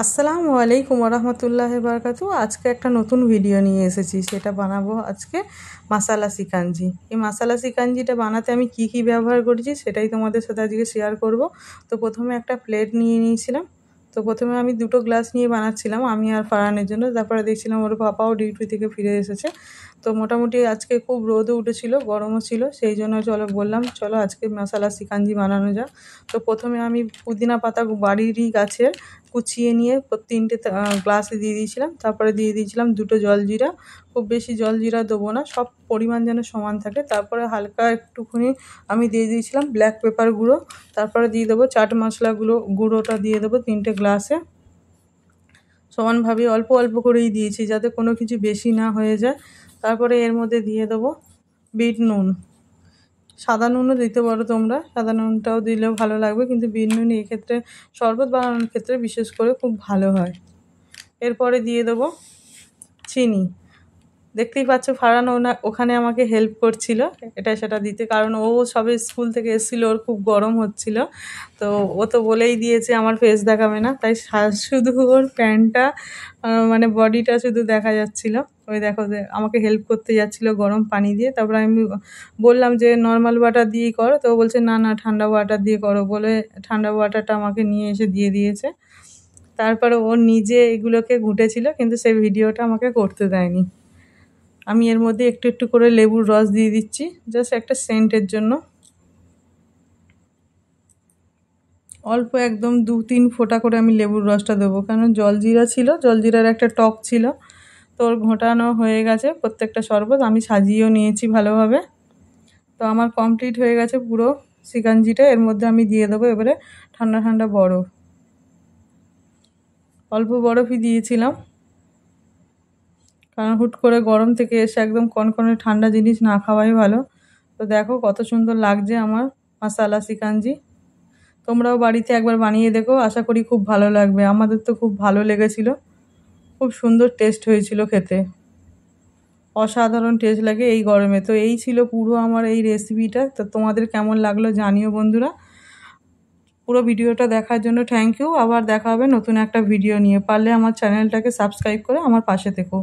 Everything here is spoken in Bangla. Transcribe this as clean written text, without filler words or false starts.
আসসালামু আলাইকুম রহমতুল্লাহি বারাকাতু। আজকে একটা নতুন ভিডিও নিয়ে এসেছি, সেটা বানাবো আজকে মাসালা সিকাঞ্জি। এই মাসালা সিকাঞ্জিটা বানাতে আমি কি কি ব্যবহার করেছি সেটাই তোমাদের সাথে আজকে শেয়ার করব। তো প্রথমে একটা প্লেট নিয়ে নিয়েছিলাম। তো প্রথমে আমি 2টো গ্লাস নিয়ে বানাচ্ছিলাম আমি আর ফারহানের জন্য। তারপরে দেখছিলাম ওর পাপাও ডিউটি থেকে ফিরে এসেছে। তো মোটামুটি আজকে খুব রোদও উঠেছিল, গরমও ছিল, সেই জন্য চলো আজকে মশালা সিকাঞ্জি বানানো যাক। তো প্রথমে আমি পুদিনা পাতা বাড়িরই গাছের কুচিয়ে নিয়ে 3টে গ্লাসে দিয়ে দিয়েছিলাম। তারপরে দিয়ে দিয়েছিলাম 2টো জলজিরা। খুব বেশি জলজিরা দেবো না, সব পরিমাণ যেন সমান থাকে। তারপরে হালকা একটুখানি আমি দিয়ে দিয়েছিলাম ব্ল্যাক পেপার গুঁড়ো। তারপরে দিয়ে দেবো চাট গুঁড়োটা দিয়ে দেবো 3টে গ্লাসে। সমানভাবে অল্প অল্প করেই দিয়েছি যাতে কোনো কিছু বেশি না হয়ে যায়। তারপরে এর মধ্যে দিয়ে দেবো বিট নুন। সাদা নুনও দিতে পারো তোমরা, সাদা নুনটাও দিলেও ভালো লাগবে, কিন্তু বিট নুন এক্ষেত্রে শরবত বানানোর ক্ষেত্রে বিশেষ করে খুব ভালো হয়। এরপরে দিয়ে দেবো চিনি। দেখতেই পাচ্ছ ফারহান ওখানে আমাকে হেল্প করছিল এটা সেটা দিতে, কারণ ও সবে স্কুল থেকে এসেছিলো, ওর খুব গরম হচ্ছিল। তো ও তো বলেই দিয়েছে আমার ফেস দেখাবে না, তাই শুধু ওর প্যান্টটা মানে বডিটা শুধু দেখা যাচ্ছিল। ওই দেখো আমাকে হেল্প করতে যাচ্ছিলো গরম পানি দিয়ে। তারপরে আমি বললাম যে নর্মাল ওয়াটার দিয়েই করো, তো ও বলছে না না ঠান্ডা ওয়াটার দিয়ে করো, বলে ঠান্ডা ওয়াটারটা আমাকে নিয়ে এসে দিয়ে দিয়েছে। তারপরে ও নিজে এগুলোকে ঘুটেছিল, কিন্তু সেই ভিডিওটা আমাকে করতে দেয়নি। আমি এর মধ্যে একটু একটু করে লেবুর রস দিয়ে দিচ্ছি, জাস্ট একটা সেন্টের জন্য। অল্প একদম 2-3 ফোঁটা করে আমি লেবুর রসটা দেবো, কারণ জলজিরা ছিল, জলজিরার একটা টক ছিল। তো ওর ঘোটানো হয়ে গেছে প্রত্যেকটা শরবত, আমি সাজিয়েও নিয়েছি ভালোভাবে। তো আমার কমপ্লিট হয়ে গেছে পুরো সিকাঞ্জিটা। এর মধ্যে আমি দিয়ে দেবো এবারে ঠান্ডা ঠান্ডা বরফ। অল্প বরফই দিয়েছিলাম, কারণ হুট করে গরম থেকে এসে একদম কনকনে ঠান্ডা জিনিস না খাওয়াই ভালো। তো দেখো কত সুন্দর লাগছে আমার মাসালা সিকাঞ্জি। তোমরাও বাড়িতে একবার বানিয়ে দেখো, আশা করি খুব ভালো লাগবে। আমাদের তো খুব ভালো লেগেছিল, খুব সুন্দর টেস্ট হয়েছিল খেতে, অসাধারণ টেস্ট লাগে এই গরমে। তো এই ছিল পুরো আমার এই রেসিপিটা। তো তোমাদের কেমন লাগলো জানিও বন্ধুরা। পুরো ভিডিওটা দেখার জন্য থ্যাংক ইউ। আবার দেখা হবে নতুন একটা ভিডিও নিয়ে। পারলে আমার চ্যানেলটাকে সাবস্ক্রাইব করে আমার পাশে থেকো।